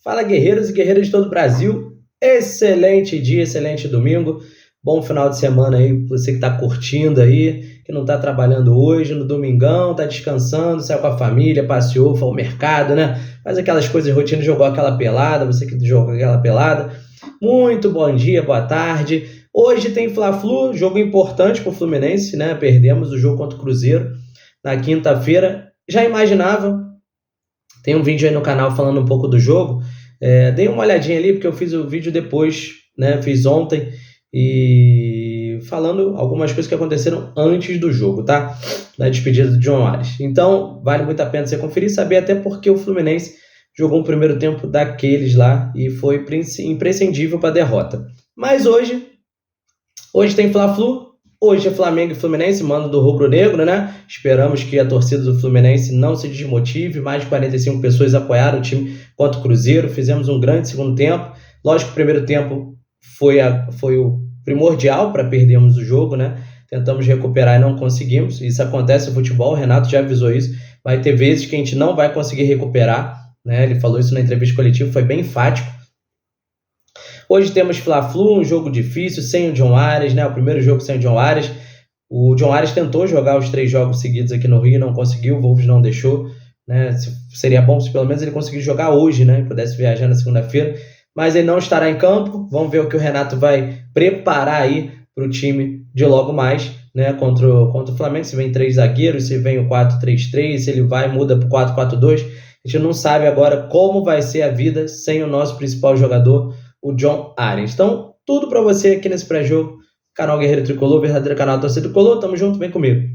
Fala, guerreiros e guerreiras de todo o Brasil. Excelente dia, excelente domingo. Bom final de semana aí, você que está curtindo aí, que não está trabalhando hoje, no domingão, está descansando, saiu com a família, passeou, foi ao mercado, né? Faz aquelas coisas, rotina, jogou aquela pelada, você que jogou aquela pelada. Muito bom dia, boa tarde. Hoje tem Fla-Flu, jogo importante para o Fluminense, né? Perdemos o jogo contra o Cruzeiro na quinta-feira. Já imaginava, tem um vídeo aí no canal falando um pouco do jogo. Dei uma olhadinha ali, porque eu fiz o vídeo depois, né? Fiz ontem, e falando algumas coisas que aconteceram antes do jogo, tá? Na despedida do John Ares. Então, vale muito a pena você conferir, saber até porque o Fluminense jogou um primeiro tempo daqueles lá e foi imprescindível para a derrota. Mas hoje tem Fla-Flu. Hoje é Flamengo e Fluminense, mando do rubro-negro, né? Esperamos que a torcida do Fluminense não se desmotive. Mais de 45 pessoas apoiaram o time contra o Cruzeiro. Fizemos um grande segundo tempo. Lógico que o primeiro tempo foi o primordial para perdermos o jogo, né? Tentamos recuperar e não conseguimos. Isso acontece no futebol, o Renato já avisou isso. Vai ter vezes que a gente não vai conseguir recuperar, né? Ele falou isso na entrevista coletiva, foi bem enfático. Hoje temos Fla-Flu, um jogo difícil, sem o John Ares, né? O primeiro jogo sem o John Ares. O John Ares tentou jogar os 3 jogos seguidos aqui no Rio, não conseguiu, o Wolves não deixou, né? Seria bom se pelo menos ele conseguisse jogar hoje, né? Pudesse viajar na segunda-feira, mas ele não estará em campo. Vamos ver o que o Renato vai preparar aí para o time de logo mais, né? Contra o Flamengo, se vem 3 zagueiros, se vem o 4-3-3, se ele muda para o 4-4-2. A gente não sabe agora como vai ser a vida sem o nosso principal jogador, o John Ares. Então, tudo para você aqui nesse pré-jogo. Canal Guerreiro Tricolor, verdadeiro canal da torcida tricolor. Tamo junto, vem comigo.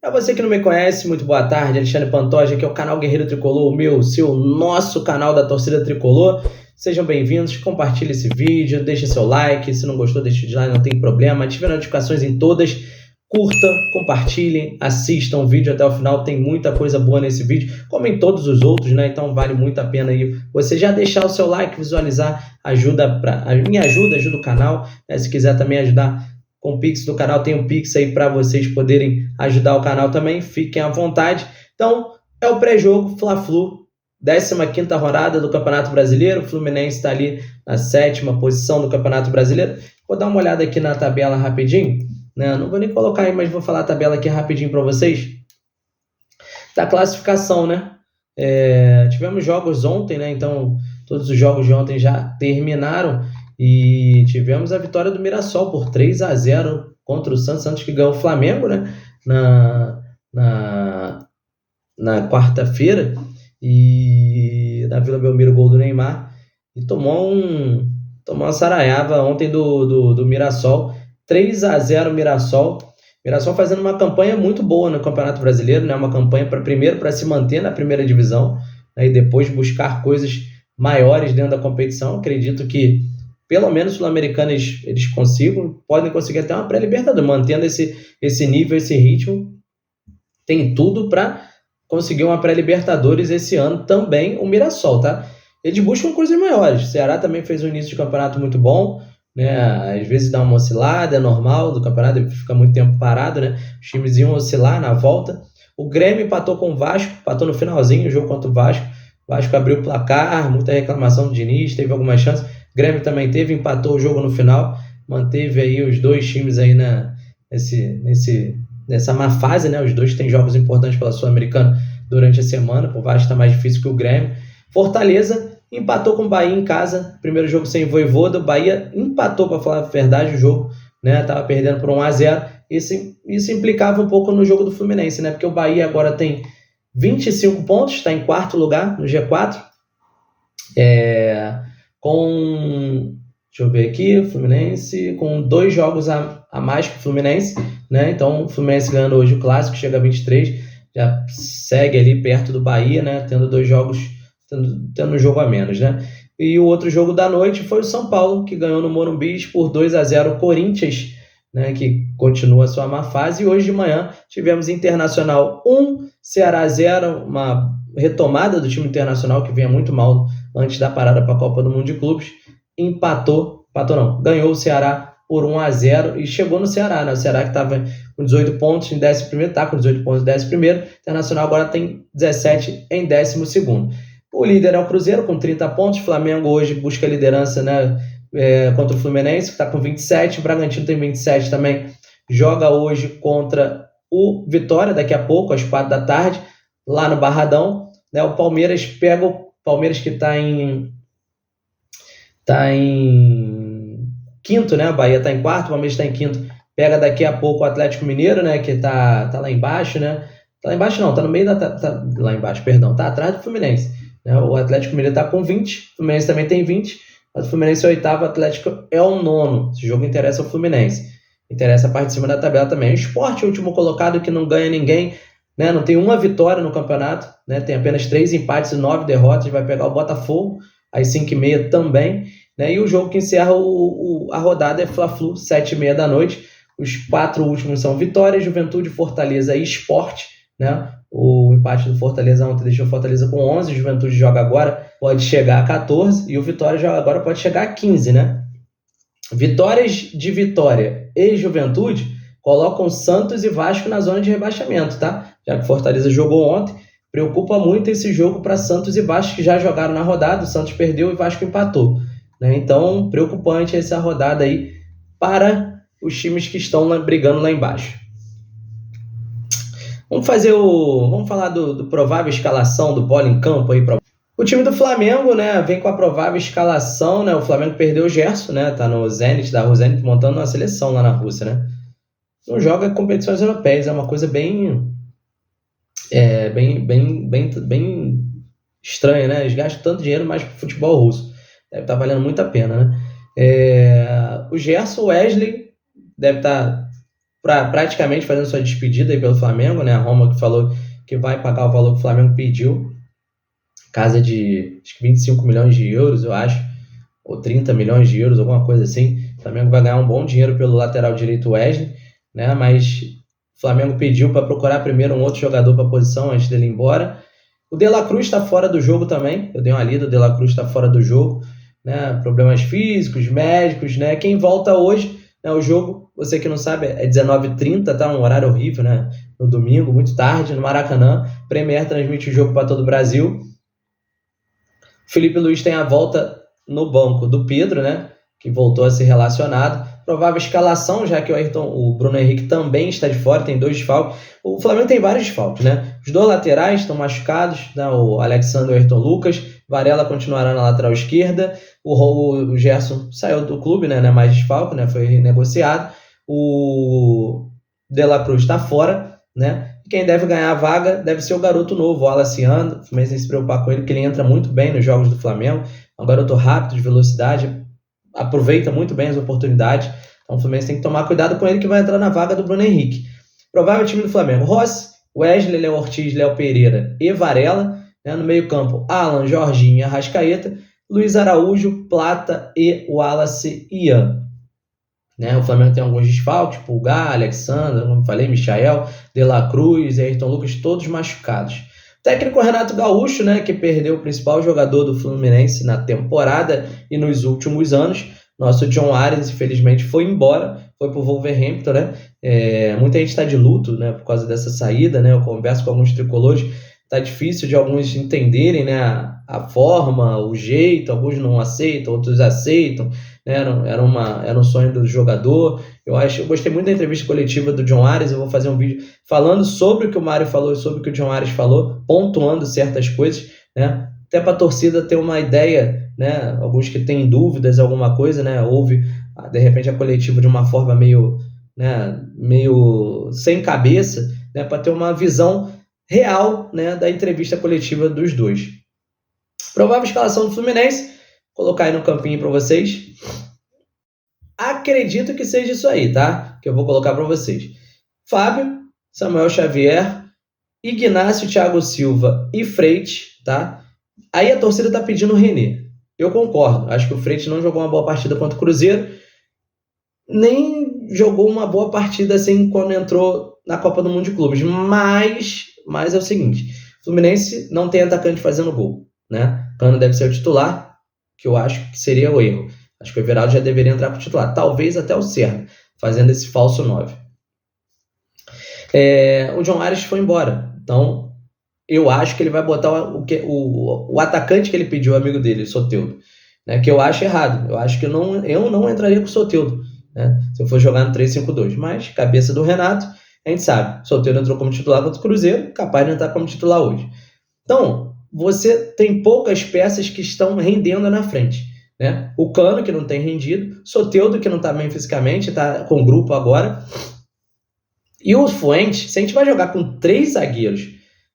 Para você que não me conhece, muito boa tarde. Alexandre Pantoja, aqui é o canal Guerreiro Tricolor, o meu, seu, nosso canal da torcida tricolor. Sejam bem-vindos, compartilhe esse vídeo, deixe seu like. Se não gostou, deixe o dislike, não tem problema. Ative as notificações em todas. Curta, compartilhem, assistam o vídeo até o final, tem muita coisa boa nesse vídeo, como em todos os outros, né? Então vale muito a pena aí você já deixar o seu like, visualizar, ajuda o canal, né? Se quiser também ajudar com o Pix do canal, tem um Pix aí para vocês poderem ajudar o canal também, fiquem à vontade. Então, é o pré-jogo Fla-Flu, 15ª rodada do Campeonato Brasileiro. O Fluminense está ali na 7ª posição do Campeonato Brasileiro. Vou dar uma olhada aqui na tabela rapidinho. Não vou nem colocar aí, mas vou falar a tabela aqui rapidinho para vocês. Da classificação, né? Tivemos jogos ontem, né? Então, todos os jogos de ontem já terminaram. E tivemos a vitória do Mirassol por 3-0 contra o Santos. Santos que ganhou o Flamengo, né? Na quarta-feira. E na Vila Belmiro, gol do Neymar. E tomou uma saraiava ontem do Mirassol. 3-0 Mirassol. Mirassol fazendo uma campanha muito boa no Campeonato Brasileiro, né? Uma campanha primeiro para se manter na primeira divisão, né? E depois buscar coisas maiores dentro da competição. Acredito que pelo menos sul-americanos eles podem conseguir até uma pré-libertadores, mantendo esse nível, esse ritmo. Tem tudo para conseguir uma pré-libertadores esse ano também o Mirassol, tá? Eles buscam coisas maiores. O Ceará também fez um início de campeonato muito bom, né? Às vezes dá uma oscilada, é normal do campeonato, fica muito tempo parado, né? Os times iam oscilar na volta. O Grêmio empatou com o Vasco, empatou no finalzinho o jogo contra o Vasco. O Vasco abriu o placar, muita reclamação do Diniz, teve algumas chances. O Grêmio também teve, empatou o jogo no final, manteve aí os dois times aí nessa má fase, né? Os dois têm jogos importantes pela Sul-Americana durante a semana. O Vasco está mais difícil que o Grêmio. Fortaleza empatou com o Bahia em casa, primeiro jogo sem Vojvoda. O Bahia empatou, para falar a verdade, o jogo, né? Tava perdendo por 1-0. Isso implicava um pouco no jogo do Fluminense, né? Porque o Bahia agora tem 25 pontos, está em 4º lugar no G4. Deixa eu ver aqui, o Fluminense com 2 jogos a mais que o Fluminense, né? Então o Fluminense ganhando hoje o Clássico, chega a 23, já segue ali perto do Bahia, né? Tendo 2 jogos, tendo um jogo a menos, né? E o outro jogo da noite foi o São Paulo, que ganhou no Morumbi por 2-0 o Corinthians, né? Que continua a sua má fase. E hoje de manhã tivemos Internacional 1, Ceará 0, uma retomada do time Internacional, que vinha muito mal antes da parada para a Copa do Mundo de Clubes. Ganhou o Ceará por 1-0 e chegou no Ceará, né? O Ceará que estava com 18 pontos em 11º, está com 18 pontos em 11º, Internacional agora tem 17 em 12º. O líder é o Cruzeiro com 30 pontos, Flamengo hoje busca a liderança, né, contra o Fluminense, que está com 27, o Bragantino tem 27 também, joga hoje contra o Vitória, daqui a pouco, às 4 da tarde, lá no Barradão, né? O Palmeiras pega o Palmeiras que está em quinto, né? A Bahia está em quarto, o Palmeiras está em quinto. Pega daqui a pouco o Atlético Mineiro, né? Que tá lá embaixo, né? Tá lá embaixo não, tá no meio lá embaixo, perdão. Tá atrás do Fluminense, né? O Atlético Mineiro tá com 20, o Fluminense também tem 20. Mas o Fluminense é o oitavo, o Atlético é o nono. Esse jogo interessa ao Fluminense. Interessa a parte de cima da tabela também. O Sport, o último colocado, que não ganha ninguém, né? Não tem uma vitória no campeonato, né? Tem apenas 3 empates e 9 derrotas. Vai pegar o Botafogo às 5h30 também, né? E o jogo que encerra a rodada é Fla-Flu, 7h30 da noite. Os 4 últimos são Vitória, Juventude, Fortaleza e Sport, né? O empate do Fortaleza ontem deixou o Fortaleza com 11, Juventude joga agora, pode chegar a 14, e o Vitória joga agora, pode chegar a 15, né? Vitórias de Vitória e Juventude colocam Santos e Vasco na zona de rebaixamento, tá? Já que o Fortaleza jogou ontem, preocupa muito esse jogo para Santos e Vasco, que já jogaram na rodada, o Santos perdeu e o Vasco empatou, né? Então, preocupante essa rodada aí para os times que estão brigando lá embaixo. Vamos falar do provável escalação do bola em campo aí. O time do Flamengo, né, vem com a provável escalação, né? O Flamengo perdeu o Gerson, né? Tá no Zenit, da Zenit montando uma seleção lá na Rússia, né? Não joga competições europeias, é uma coisa bem estranha, né? Eles gastam tanto dinheiro mais pro futebol russo. Deve estar valendo muito a pena, né? O Gerson, o Wesley, deve estar praticamente fazendo sua despedida aí pelo Flamengo, né? A Roma que falou que vai pagar o valor que o Flamengo pediu, casa de acho que 25 milhões de euros, eu acho, ou 30 milhões de euros, alguma coisa assim. O Flamengo vai ganhar um bom dinheiro pelo lateral direito Wesley, né? Mas o Flamengo pediu para procurar primeiro um outro jogador para a posição antes dele ir embora. O De La Cruz está fora do jogo também, eu dei uma lida, o De La Cruz está fora do jogo, né? Problemas físicos, médicos, né? Quem volta hoje, né? O jogo, você que não sabe, é 19h30, tá? Um horário horrível, né? No domingo, muito tarde, no Maracanã. Premier transmite o jogo para todo o Brasil. Felipe Luiz tem a volta no banco do Pedro, né? Que voltou a ser relacionado. Provável escalação, já que o Bruno Henrique também está de fora, tem 2 desfalques. O Flamengo tem vários desfalques, né? Os 2 laterais estão machucados, né? O Alexandre e o Ayrton Lucas. Varela continuará na lateral esquerda. O Gerson saiu do clube, né? Não é mais desfalque, né? Foi renegociado. O De La Cruz está fora, né? Quem deve ganhar a vaga deve ser o garoto novo, o Alaciano. O Fluminense tem que se preocupar com ele, porque ele entra muito bem nos jogos do Flamengo. É um garoto rápido, de velocidade, aproveita muito bem as oportunidades. Então o Fluminense tem que tomar cuidado com ele, que vai entrar na vaga do Bruno Henrique. Provável time do Flamengo: Rossi, Wesley, Léo Ortiz, Léo Pereira e Varela, né? No meio campo, Alan, Jorginho e Arrascaeta, Luiz Araújo, Plata e Wallace Ian. Né? O Flamengo tem alguns desfalques, Pulgar, Alexandre, como falei, Michael, De La Cruz, Ayrton Lucas, todos machucados. O técnico Renato Gaúcho, né, que perdeu o principal jogador do Fluminense na temporada e nos últimos anos. Nosso John Arias, infelizmente, foi embora, foi para o Wolverhampton, né? Muita gente está de luto, né, por causa dessa saída, né? Eu converso com alguns tricolores, está difícil de alguns entenderem, né, a forma, o jeito, alguns não aceitam, outros aceitam, né? Era um sonho do jogador. Eu gostei muito da entrevista coletiva do John Arias. Eu vou fazer um vídeo falando sobre o que o Mário falou e sobre o que o John Arias falou, pontuando certas coisas, né? Até para a torcida ter uma ideia, né? Alguns que têm dúvidas, alguma coisa, né? Ouve, de repente, a coletiva de uma forma meio sem cabeça, né? Para ter uma visão real, né, da entrevista coletiva dos dois. Provável escalação do Fluminense, colocar aí no campinho para vocês. Acredito que seja isso aí, tá? Que eu vou colocar para vocês. Fábio, Samuel Xavier, Ignacio, Thiago Silva e Freite, tá? Aí a torcida tá pedindo o René. Eu concordo. Acho que o Freite não jogou uma boa partida contra o Cruzeiro, nem jogou uma boa partida assim quando entrou na Copa do Mundo de Clubes. Mas é o seguinte, o Fluminense não tem atacante fazendo gol, né? Cano deve ser o titular, que eu acho que seria o erro. Acho que o Everaldo já deveria entrar com titular. Talvez até o Serna, fazendo esse falso 9. O John Arias foi embora. Então, eu acho que ele vai botar o atacante que ele pediu, o amigo dele, o Soteldo. Né, que eu acho errado. Eu acho que eu não entraria com o Soteldo, né, se eu for jogar no 3-5-2. Mas, cabeça do Renato, a gente sabe. O Soteldo entrou como titular contra o Cruzeiro, capaz de entrar como titular hoje. Então, você tem poucas peças que estão rendendo na frente. Né? O Cano, que não tem rendido, Soteldo, que não está bem fisicamente, está com grupo agora. E o Fuentes, se a gente vai jogar com 3 zagueiros,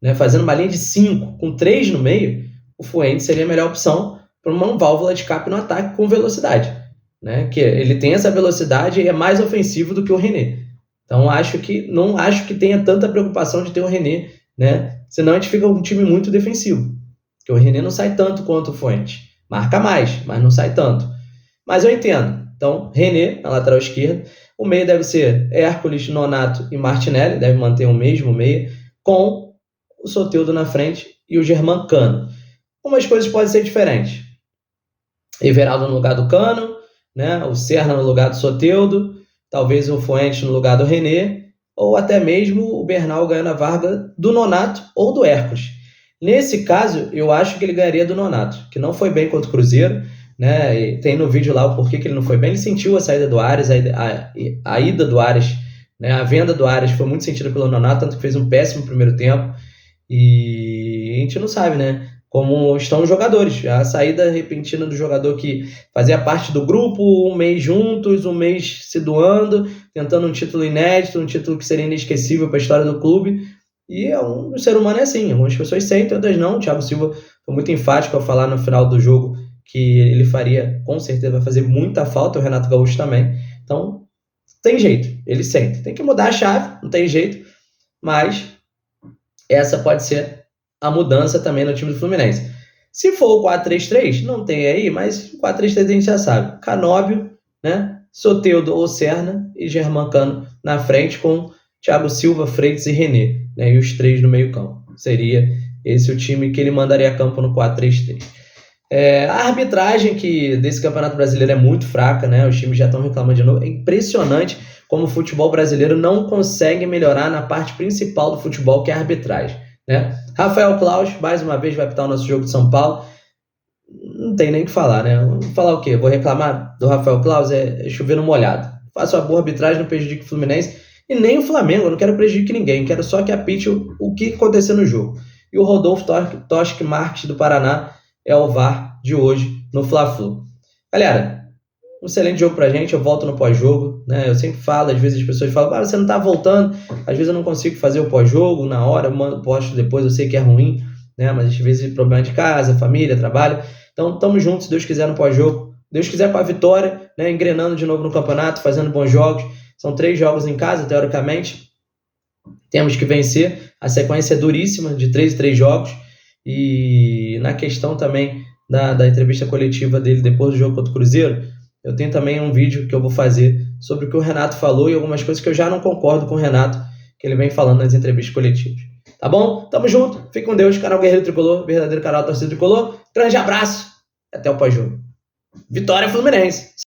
né, fazendo uma linha de 5, com 3 no meio, o Fuentes seria a melhor opção para uma válvula de escape no ataque com velocidade. Né? Que ele tem essa velocidade e é mais ofensivo do que o René. Então, não acho que tenha tanta preocupação de ter o René, né? Senão a gente fica um time muito defensivo. Porque o René não sai tanto quanto o Fuentes. Marca mais, mas não sai tanto. Mas eu entendo. Então, René, na lateral esquerda. O meio deve ser Hércules, Nonato e Martinelli. Deve manter o mesmo meio. Com o Soteldo na frente e o Germán Cano. Umas coisas podem ser diferentes. Everaldo no lugar do Cano, né? O Serna no lugar do Soteldo. Talvez o Fuentes no lugar do René. Ou até mesmo o Bernal ganhando a vaga do Nonato ou do Hércules. Nesse caso, eu acho que ele ganharia do Nonato, que não foi bem contra o Cruzeiro, né? E tem no vídeo lá o porquê que ele não foi bem. Ele sentiu a saída do Arias, a ida do Arias, né? A venda do Arias foi muito sentida pelo Nonato, tanto que fez um péssimo primeiro tempo. E a gente não sabe, né? Como estão os jogadores. A saída repentina do jogador que fazia parte do grupo, um mês juntos, um mês se doando, tentando um título inédito, um título que seria inesquecível para a história do clube. E um ser humano é assim, algumas pessoas sentem, outras não. O Thiago Silva foi muito enfático ao falar no final do jogo que ele faria, com certeza vai fazer muita falta, o Renato Gaúcho também. Então, tem jeito, ele sente. Tem que mudar a chave, não tem jeito, mas essa pode ser a mudança também no time do Fluminense. Se for o 4-3-3, não tem aí, mas o 4-3-3 a gente já sabe. Canóbio, né? Soteldo ou Serna e Germán Cano na frente com Thiago Silva, Freitas e René, né? E os 3 no meio campo. Seria esse o time que ele mandaria a campo no 4-3-3. A arbitragem desse Campeonato Brasileiro é muito fraca, né? Os times já estão reclamando de novo. É impressionante como o futebol brasileiro não consegue melhorar na parte principal do futebol, que é a arbitragem. Né? Rafael Claus, mais uma vez, vai apitar o nosso jogo de São Paulo. Não tem nem o que falar, né? Vou falar o quê? Vou reclamar do Rafael Claus? É chover no molhado. Faço a boa arbitragem, não prejudique o Fluminense e nem o Flamengo. Eu não quero prejudicar ninguém, quero só que apite o que aconteceu no jogo. E o Rodolfo Toschi Marques do Paraná é o VAR de hoje no Fla-Flu. Galera, um excelente jogo pra gente. Eu volto no pós-jogo, né? Eu sempre falo, às vezes as pessoas falam, você não tá voltando. Às vezes eu não consigo fazer o pós-jogo na hora, eu posto depois, eu sei que é ruim, né? Mas às vezes problema de casa, família, trabalho. Então, tamo junto, se Deus quiser, no pós-jogo. Deus quiser, com a vitória, né? Engrenando de novo no campeonato, fazendo bons jogos. São 3 jogos em casa, teoricamente. Temos que vencer. A sequência é duríssima, de 3 em 3 jogos. E na questão também da entrevista coletiva dele depois do jogo contra o Cruzeiro, eu tenho também um vídeo que eu vou fazer sobre o que o Renato falou e algumas coisas que eu já não concordo com o Renato, que ele vem falando nas entrevistas coletivas. Tá bom? Tamo junto. Fique com Deus. Canal Guerreiro Tricolor, verdadeiro canal da torcida tricolor. Grande abraço. Até o pós-jogo. Vitória Fluminense.